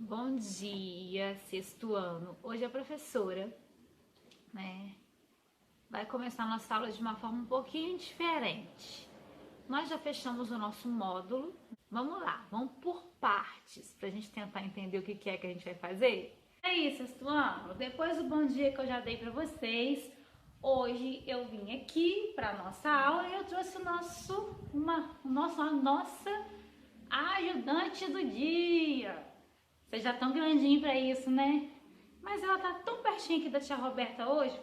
Bom dia, sexto ano. Hoje a professora, vai começar a nossa aula de uma forma um pouquinho diferente. Nós já fechamos o nosso módulo. Vamos lá, vamos por partes para a gente tentar entender o que é que a gente vai fazer. É isso, sexto ano. Depois do bom dia que eu já dei para vocês, hoje eu vim aqui para nossa aula e eu trouxe a nossa ajudante do dia. Vocês já estão grandinho para isso, né? Mas ela tá tão pertinho aqui da tia Roberta hoje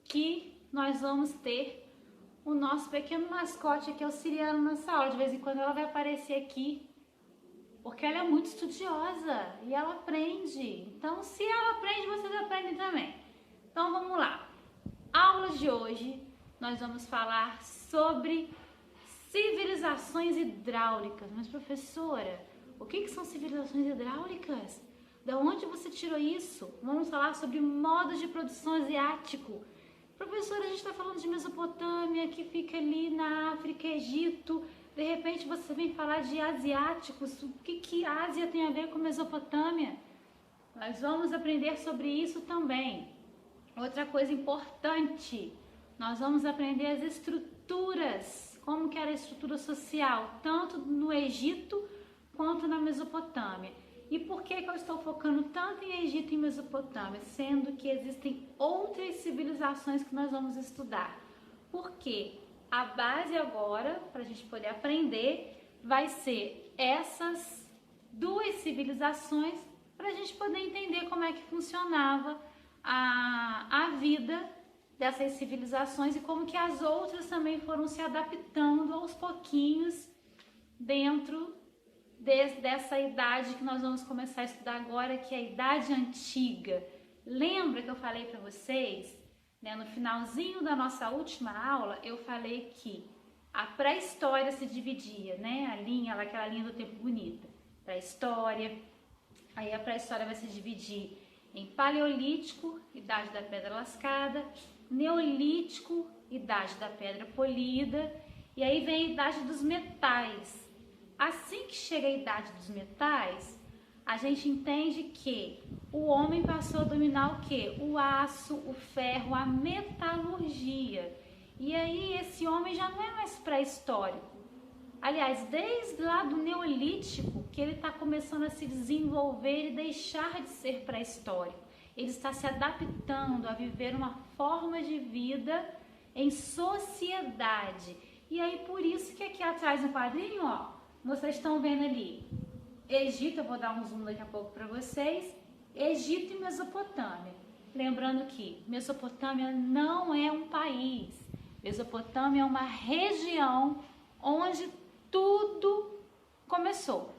que nós vamos ter o nosso pequeno mascote aqui auxiliando nessa aula. De vez em quando ela vai aparecer aqui, porque ela é muito estudiosa e ela aprende. Então, se ela aprende, vocês aprendem também. Então, vamos lá. Aula de hoje, nós vamos falar sobre civilizações hidráulicas. Mas, professora, o que são civilizações hidráulicas? Da onde você tirou isso? Vamos falar sobre modos de produção asiático. Professora, a gente está falando de Mesopotâmia, que fica ali na África, Egito. De repente você vem falar de asiáticos. O que Ásia tem a ver com Mesopotâmia? Nós vamos aprender sobre isso também. Outra coisa importante, nós vamos aprender as estruturas, como que era a estrutura social, tanto no Egito quanto na Mesopotâmia. E por que eu estou focando tanto em Egito e Mesopotâmia, sendo que existem outras civilizações que nós vamos estudar? Porque a base agora, para a gente poder aprender, vai ser essas duas civilizações, para a gente poder entender como é que funcionava a vida dessas civilizações e como que as outras também foram se adaptando aos pouquinhos dentro dessa idade que nós vamos começar a estudar agora, que é a Idade Antiga. Lembra que eu falei para vocês, no finalzinho da nossa última aula, eu falei que a pré-história se dividia, aquela linha do tempo bonita. Pré-história, aí a pré-história vai se dividir em Paleolítico, Idade da Pedra Lascada, Neolítico, Idade da Pedra Polida, e aí vem a Idade dos Metais. Assim que chega a Idade dos Metais, a gente entende que o homem passou a dominar o quê? O aço, o ferro, a metalurgia. E aí esse homem já não é mais pré-histórico. Aliás, desde lá do Neolítico, que ele está começando a se desenvolver e deixar de ser pré-histórico. Ele está se adaptando a viver uma forma de vida em sociedade. E aí, por isso que aqui atrás no quadrinho, vocês estão vendo ali, Egito, eu vou dar um zoom daqui a pouco para vocês, Egito e Mesopotâmia. Lembrando que Mesopotâmia não é um país, Mesopotâmia é uma região onde tudo começou,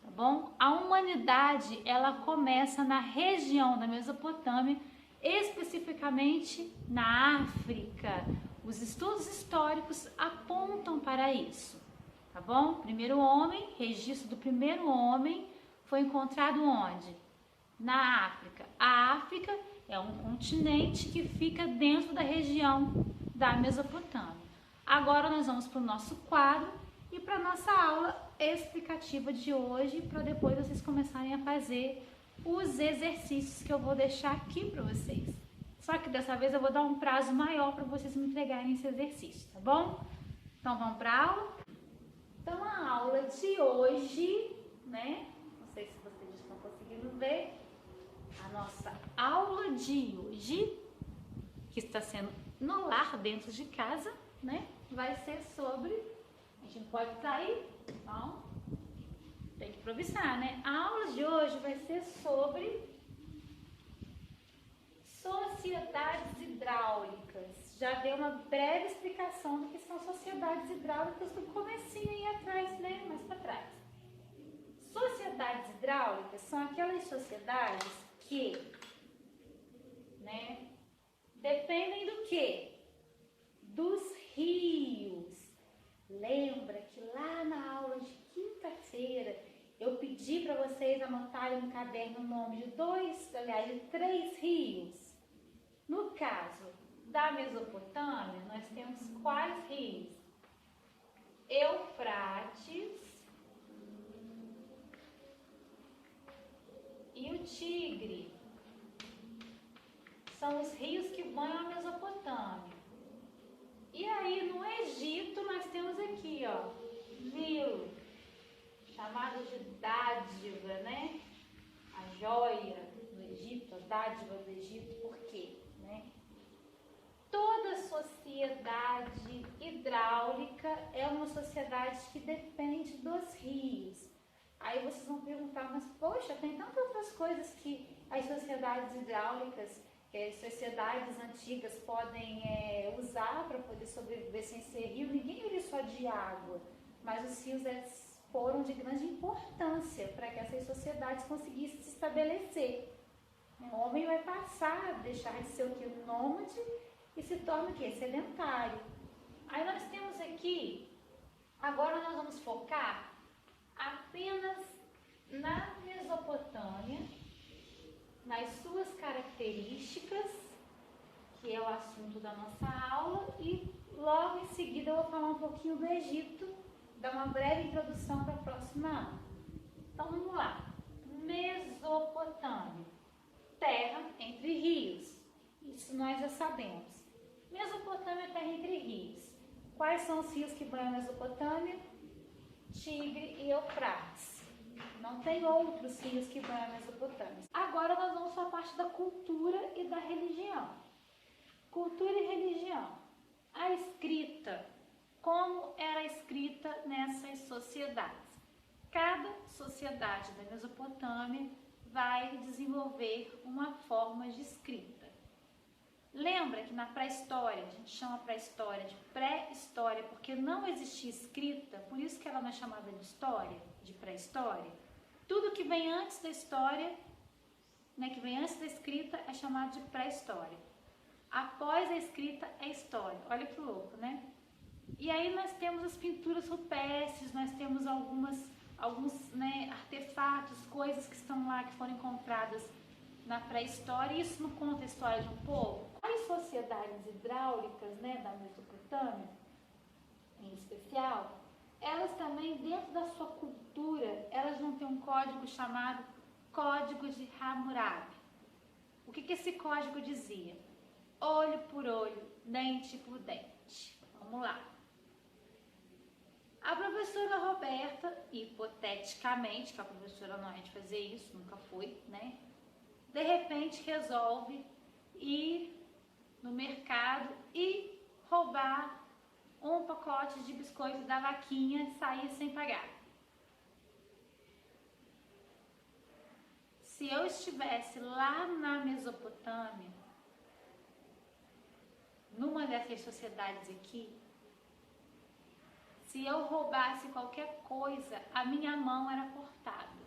tá bom? A humanidade, ela começa na região da Mesopotâmia, especificamente na África. Os estudos históricos apontam para isso. Tá bom? Primeiro homem, registro do primeiro homem foi encontrado onde? Na África. A África é um continente que fica dentro da região da Mesopotâmia. Agora nós vamos para o nosso quadro e para a nossa aula explicativa de hoje, para depois vocês começarem a fazer os exercícios que eu vou deixar aqui para vocês. Só que dessa vez eu vou dar um prazo maior para vocês me entregarem esse exercício, tá bom? Então vamos para a aula? Então, a aula de hoje, não sei se vocês estão conseguindo ver, a nossa aula de hoje, que está sendo no lar, dentro de casa, vai ser sobre, a gente não pode sair, então tem que improvisar, A aula de hoje vai ser sobre sociedades hidráulicas. Já dei uma breve explicação do que são sociedades hidráulicas no comecinho aí atrás, mais para trás. Sociedades hidráulicas são aquelas sociedades que, dependem do quê? Dos rios. Lembra que lá na aula de quinta-feira eu pedi para vocês anotarem no caderno o nome de 3 rios? No caso da Mesopotâmia, nós temos quais rios? Eufrates, Tigre são os rios que banham a Mesopotâmia. E aí no Egito nós temos aqui, ó, Nilo, chamado de dádiva, né? A joia do Egito, a dádiva do Egito, por quê? Né? Toda sociedade hidráulica é uma sociedade que depende dos rios. Aí vocês vão perguntar, mas poxa, tem tantas outras coisas que as sociedades hidráulicas, as sociedades antigas podem usar para poder sobreviver sem ser rio. Ninguém vive só de água, mas os rios foram de grande importância para que essas sociedades conseguissem se estabelecer. O homem vai passar a deixar de ser o que? Nômade e se torna o que? Sedentário. Aí nós temos aqui, agora nós vamos focar apenas na Mesopotâmia, nas suas características, que é o assunto da nossa aula, e logo em seguida eu vou falar um pouquinho do Egito, dar uma breve introdução para a próxima aula. Então vamos lá. Mesopotâmia, terra entre rios, isso nós já sabemos. Mesopotâmia é terra entre rios. Quais são os rios que banham a Mesopotâmia? Tigre e Eufrates. Não tem outros rios que banham a Mesopotâmia. Agora nós vamos para a parte da cultura e da religião. Cultura e religião. A escrita. Como era escrita nessas sociedades? Cada sociedade da Mesopotâmia vai desenvolver uma forma de escrita. Lembra que na pré-história, a gente chama pré-história de pré-história porque não existia escrita, por isso que ela não é chamada de história, de pré-história. Tudo que vem antes da história, né, que vem antes da escrita, é chamado de pré-história. Após a escrita é história. Olha que louco, né? E aí nós temos as pinturas rupestres, nós temos alguns né, artefatos, coisas que estão lá, que foram encontradas na pré-história, e isso não conta a história de um povo. As sociedades hidráulicas, né, da Mesopotâmia, em especial, elas também, dentro da sua cultura, elas vão ter um código chamado Código de Hammurabi. O que esse código dizia? Olho por olho, dente por dente. Vamos lá. A professora Roberta, hipoteticamente, que a professora não é de fazer isso, nunca foi, né? De repente resolve ir no mercado e roubar um pacote de biscoito da vaquinha e sair sem pagar. Se eu estivesse lá na Mesopotâmia, numa dessas sociedades aqui, se eu roubasse qualquer coisa, a minha mão era cortada.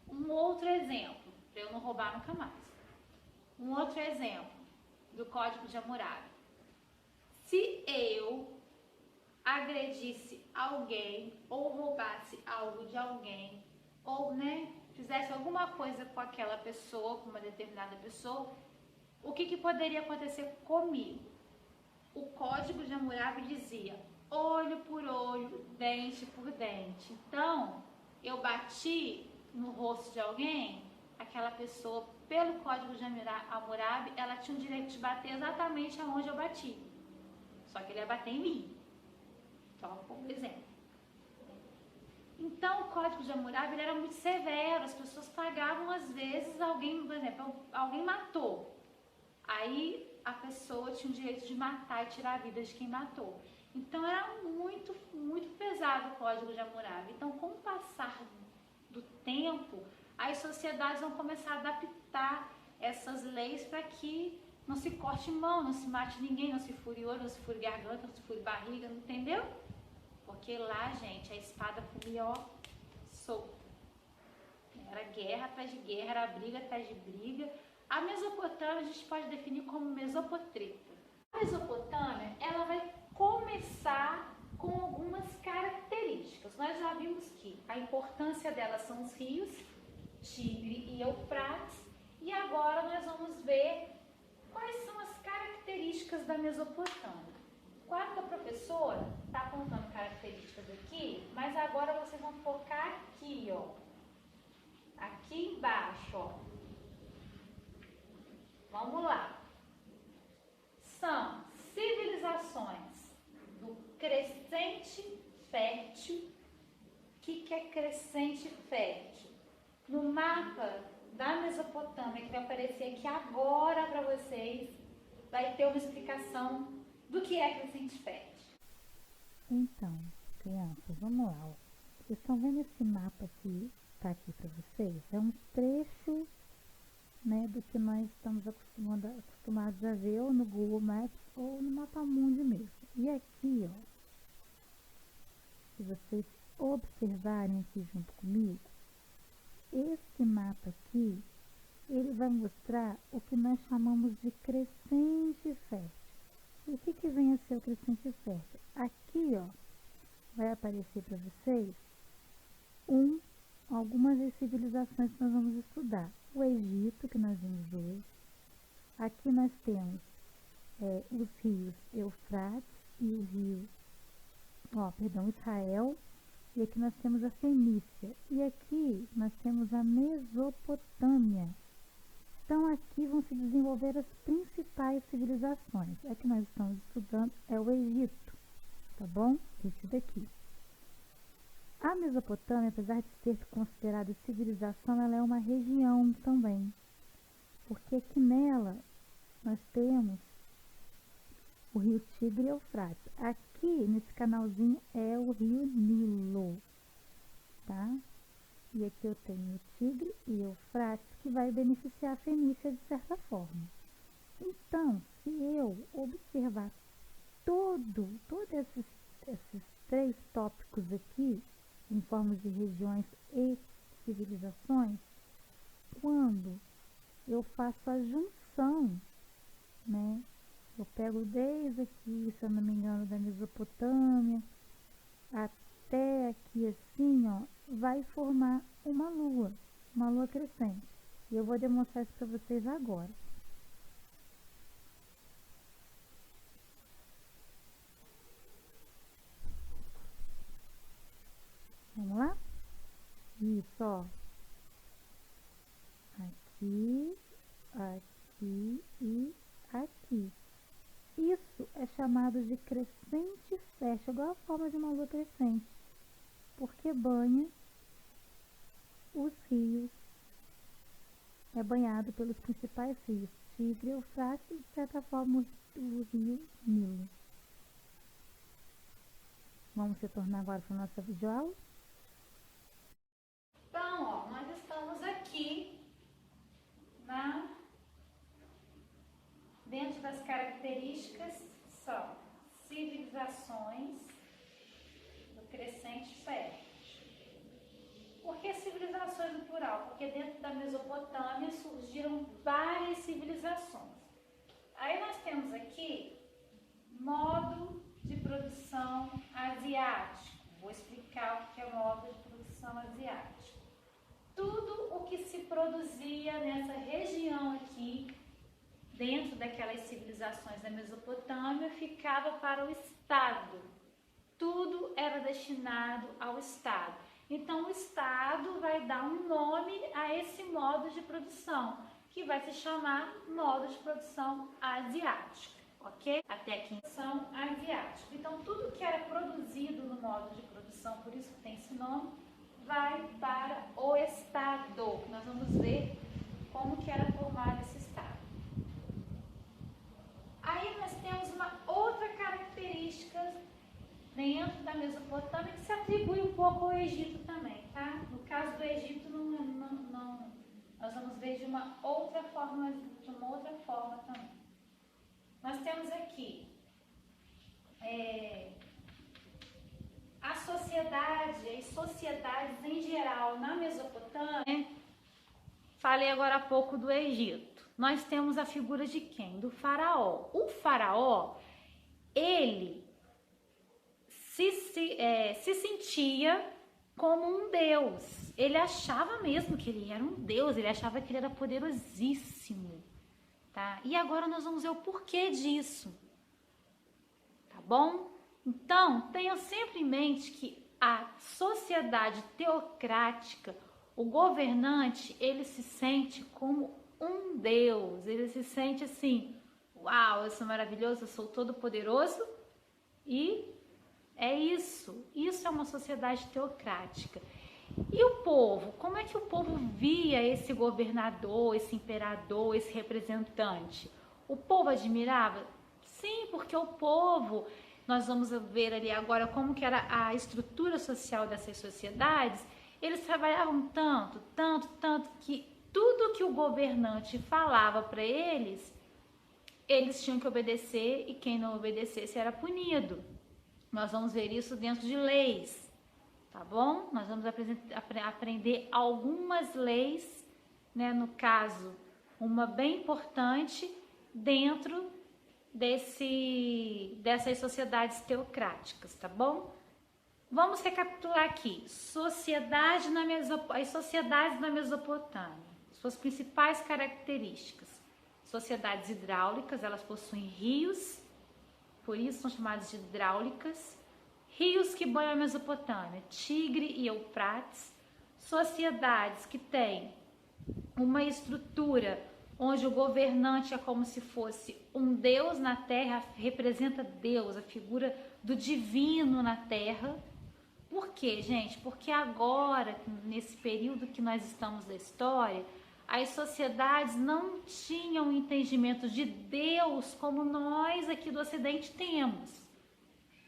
Um outro exemplo, para eu não roubar nunca mais. Um outro exemplo do Código de Hammurabi. Se eu agredisse alguém ou roubasse algo de alguém ou, né, fizesse alguma coisa com aquela pessoa, com uma determinada pessoa, o que poderia acontecer comigo? O Código de Hammurabi dizia olho por olho, dente por dente. Então, eu bati no rosto de alguém, aquela pessoa, pelo Código de Hammurabi, ela tinha o direito de bater exatamente aonde eu bati. Só que ele ia bater em mim. Só por exemplo. Então, o Código de Hammurabi ele era muito severo, as pessoas pagavam às vezes alguém, por exemplo, alguém matou. Aí a pessoa tinha o direito de matar e tirar a vida de quem matou. Então era muito, muito pesado o Código de Hammurabi. Então, com o passar do tempo, as sociedades vão começar a adaptar essas leis para que não se corte mão, não se mate ninguém, não se fure olho, não se fure garganta, não se fure barriga, não entendeu? Porque lá, gente, a espada comia, ó, solta. Era guerra atrás de guerra, era briga atrás de briga. A Mesopotâmia a gente pode definir como mesopotrita. A Mesopotâmia, ela vai começar com algumas características. Nós já vimos que a importância dela são os rios, Tigre e Eufrates, e agora nós vamos ver quais são as características da Mesopotâmia. Claro que a professora está apontando características aqui, mas agora vocês vão focar aqui, ó. Aqui aqui embaixo, ó. Vamos lá. São civilizações do crescente fértil. O que é crescente fértil? No mapa da Mesopotâmia, que vai aparecer aqui agora para vocês, vai ter uma explicação do que é crescente fértil. Então, crianças, vamos lá. Ó. Vocês estão vendo esse mapa aqui, tá aqui para vocês? É um trecho, né, do que nós estamos acostumados a ver ou no Google Maps ou no Mapamundi mesmo. E aqui, ó, se vocês observarem aqui junto comigo, esse mapa aqui, ele vai mostrar o que nós chamamos de crescente fértil. E o que vem a ser o crescente fértil? Aqui, ó, vai aparecer para vocês algumas das civilizações que nós vamos estudar. O Egito, que nós vimos hoje. Aqui nós temos os rios Eufrates e o rio, Israel. E aqui nós temos a Fenícia. E aqui nós temos a Mesopotâmia. Então aqui vão se desenvolver as principais civilizações. A que nós estamos estudando é o Egito, tá bom? Esse daqui. A Mesopotâmia, apesar de ser considerada civilização, ela é uma região também. Porque aqui nela nós temos o rio Tigre e Eufrates. Aqui nesse canalzinho é o rio Nilo, tá? E aqui eu tenho o Tigre e Eufrates, que vai beneficiar a Fenícia de certa forma. Então, se eu observar todos esses 3 tópicos aqui, em forma de regiões e civilizações, quando eu faço a junção, né? Eu pego desde aqui, se eu não me engano, da Mesopotâmia, até aqui assim, ó, vai formar uma lua crescente. E eu vou demonstrar isso para vocês agora. Vamos lá? Isso, ó. Aqui, aqui e aqui. Isso é chamado de crescente fértil, igual a forma de uma lua crescente, porque banha os rios, é banhado pelos principais rios, Tigre, Eufrates e, de certa forma, o rio Nilo. Vamos retornar agora para a nossa videoaula? Então, ó, nós estamos aqui dentro das características são civilizações do crescente fértil. Por que civilizações no plural? Porque dentro da Mesopotâmia surgiram várias civilizações. Aí nós temos aqui modo de produção asiático. Vou explicar o que é modo de produção asiático. Tudo o que se produzia nessa região aqui, dentro daquelas civilizações da Mesopotâmia, ficava para o Estado. Tudo era destinado ao Estado. Então, o Estado vai dar um nome a esse modo de produção, que vai se chamar modo de produção asiático, ok? Até aqui, produção asiática. Então, tudo que era produzido no modo de produção, por isso que tem esse nome, vai para o Estado. Nós vamos ver como que era formado esse Estado. Aí nós temos uma outra característica dentro da Mesopotâmia que se atribui um pouco ao Egito também, tá? No caso do Egito, nós vamos ver de uma outra forma também. Nós temos aqui a sociedade e sociedades em geral na Mesopotâmia. Falei agora há pouco do Egito. Nós temos a figura de quem? Do faraó. O faraó, ele se sentia como um deus. Ele achava mesmo que ele era um deus, ele achava que ele era poderosíssimo, tá? E agora nós vamos ver o porquê disso, tá bom? Então, tenham sempre em mente que a sociedade teocrática O governante, ele se sente como um Deus, ele se sente assim, uau, eu sou maravilhoso, eu sou todo poderoso e é isso é uma sociedade teocrática. E o povo, como é que o povo via esse governador, esse imperador, esse representante? O povo admirava? Sim, porque o povo, nós vamos ver ali agora como que era a estrutura social dessas sociedades, eles trabalhavam tanto, que tudo que o governante falava para eles tinham que obedecer e quem não obedecesse era punido. Nós vamos ver isso dentro de leis, tá bom? Nós vamos aprender algumas leis, né? No caso, uma bem importante dentro dessas sociedades teocráticas, tá bom? Vamos recapitular aqui. As sociedades na Mesopotâmia, suas principais características. Sociedades hidráulicas, elas possuem rios, por isso são chamadas de hidráulicas. Rios que banham a Mesopotâmia, Tigre e Eufrates. Sociedades que têm uma estrutura onde o governante é como se fosse um Deus na terra, representa Deus, a figura do divino na terra. Por quê, gente? Porque agora, nesse período que nós estamos da história, as sociedades não tinham entendimento de Deus como nós aqui do Ocidente temos.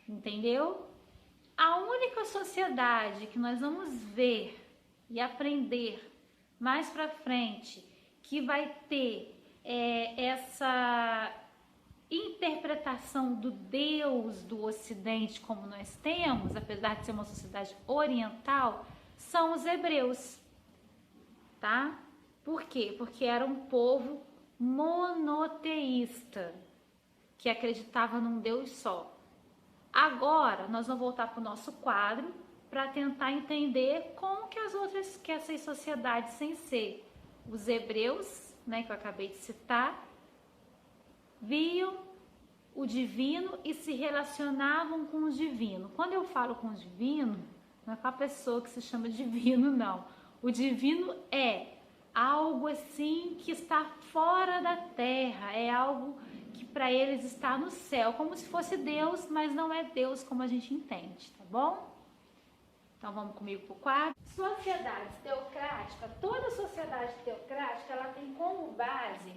Entendeu? A única sociedade que nós vamos ver e aprender mais pra frente que vai ter essa interpretação do Deus do Ocidente como nós temos, apesar de ser uma sociedade oriental, são os hebreus, tá? Por quê? Porque era um povo monoteísta, que acreditava num Deus só. Agora, nós vamos voltar para o nosso quadro para tentar entender como que essas sociedades, sem ser os hebreus, né, que eu acabei de citar, viam o divino e se relacionavam com o divino. Quando eu falo com o divino, não é com a pessoa que se chama divino, não. O divino é algo assim que está fora da terra, é algo que para eles está no céu, como se fosse Deus, mas não é Deus como a gente entende, tá bom? Então vamos comigo pro quadro. Sociedades teocráticas, toda sociedade teocrática, ela tem como base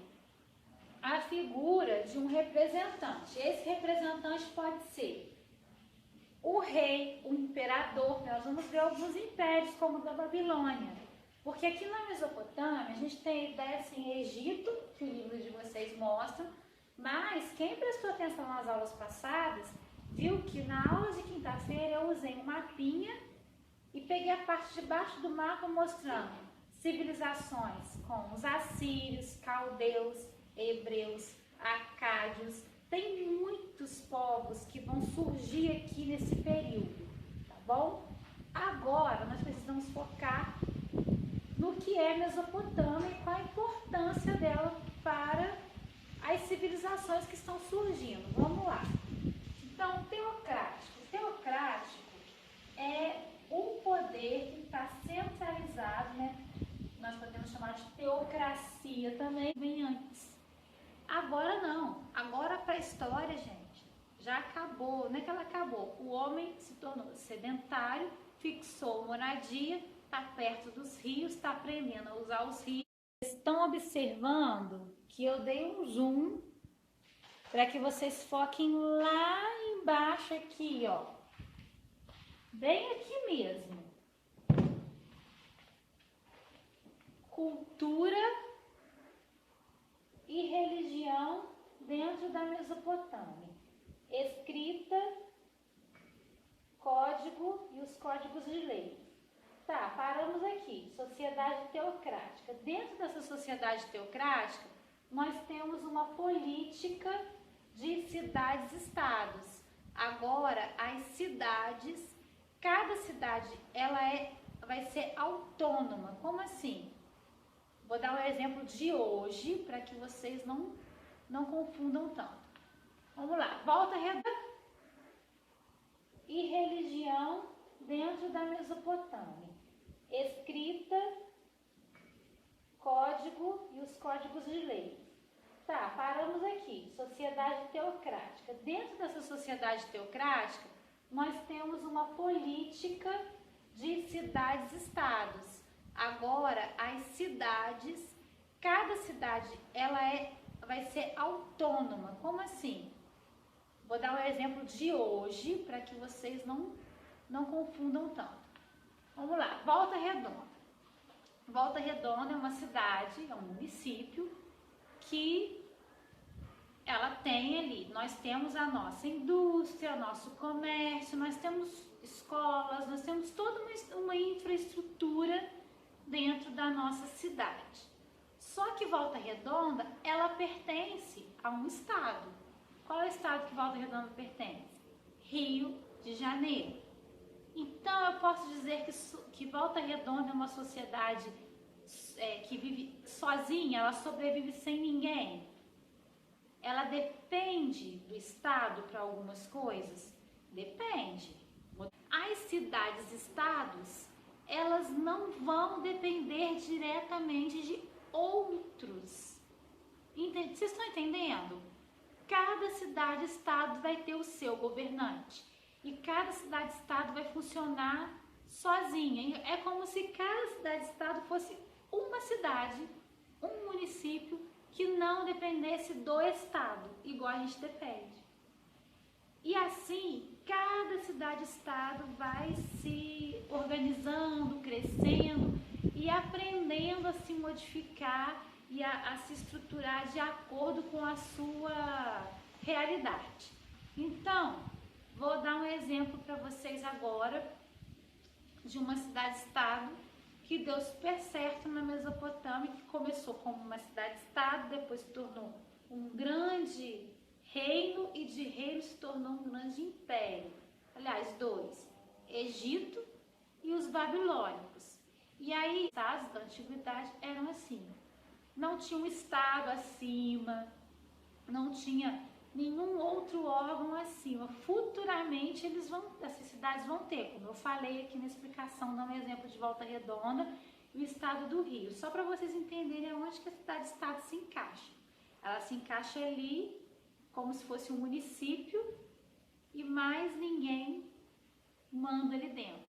a figura de um representante. Esse representante pode ser o rei, o imperador. Nós vamos ver alguns impérios, como o da Babilônia. Porque aqui na Mesopotâmia, a gente tem a ideia assim, Egito, que o livro de vocês mostra, mas quem prestou atenção nas aulas passadas, viu que na aula de quinta-feira eu usei um mapinha e peguei a parte de baixo do mapa mostrando civilizações como os assírios, caldeus, hebreus, acádios. Tem muitos povos que vão surgir aqui nesse período, tá bom? Agora nós precisamos focar no que é Mesopotâmia e qual a importância dela para as civilizações que estão surgindo. Vamos lá. Então, teocrático. Teocrático é um poder que está centralizado, né? Nós podemos chamar de teocracia também, vem antes. Agora não. Agora para a história, gente, já acabou. Não é que ela acabou. O homem se tornou sedentário, fixou moradia, está perto dos rios, está aprendendo a usar os rios. Estão observando que eu dei um zoom para que vocês foquem lá embaixo aqui, ó. Bem aqui mesmo. Cultura e religião dentro da Mesopotâmia. Escrita, código e os códigos de lei. Tá, paramos aqui. Sociedade teocrática. Dentro dessa sociedade teocrática, nós temos uma política de cidades-estados. Agora, as cidades, cada cidade, vai ser autônoma. Como assim? Vou dar um exemplo de hoje, para que vocês não confundam tanto. Vamos lá. Volta redonda. E religião dentro da Mesopotâmia. Escrita escrita, código e os códigos de lei. Tá, paramos aqui. Sociedade teocrática. Dentro dessa sociedade teocrática, nós temos uma política de cidades-estados. Agora, as cidades, cada cidade, vai ser autônoma. Como assim? Vou dar um exemplo de hoje, para que vocês não confundam tanto. Vamos lá, Volta Redonda. Volta Redonda é uma cidade, é um município, que ela tem ali, nós temos a nossa indústria, nosso comércio, nós temos escolas, nós temos toda uma infraestrutura dentro da nossa cidade. Só que Volta Redonda, ela pertence a um estado. Qual é o estado que Volta Redonda pertence? Rio de Janeiro. Então eu posso dizer que Volta Redonda é uma sociedade que vive sozinha, ela sobrevive sem ninguém. Ela depende do estado para algumas coisas? Depende. As cidades-estados, elas não vão depender diretamente de outros. Vocês estão entendendo? Cada cidade-estado vai ter o seu governante. E cada cidade-estado vai funcionar sozinha. É como se cada cidade-estado fosse uma cidade, um município, que não dependesse do estado, igual a gente depende. E assim, cada cidade-estado vai se organizando, crescendo e aprendendo a se modificar e a se estruturar de acordo com a sua realidade. Então, vou dar um exemplo para vocês agora de uma cidade-estado que deu super certo na Mesopotâmia, que começou como uma cidade-estado, depois se tornou um grande reino e de reino se tornou um grande império. Aliás, dois, Egito e os babilônicos. E aí, os estados da antiguidade eram assim, não tinha um estado acima, não tinha nenhum outro órgão acima. Futuramente essas cidades vão ter, como eu falei aqui na explicação, dando um exemplo de Volta Redonda e o estado do Rio. Só para vocês entenderem onde que a cidade-estado se encaixa. Ela se encaixa ali como se fosse um município e mais ninguém manda ali dentro.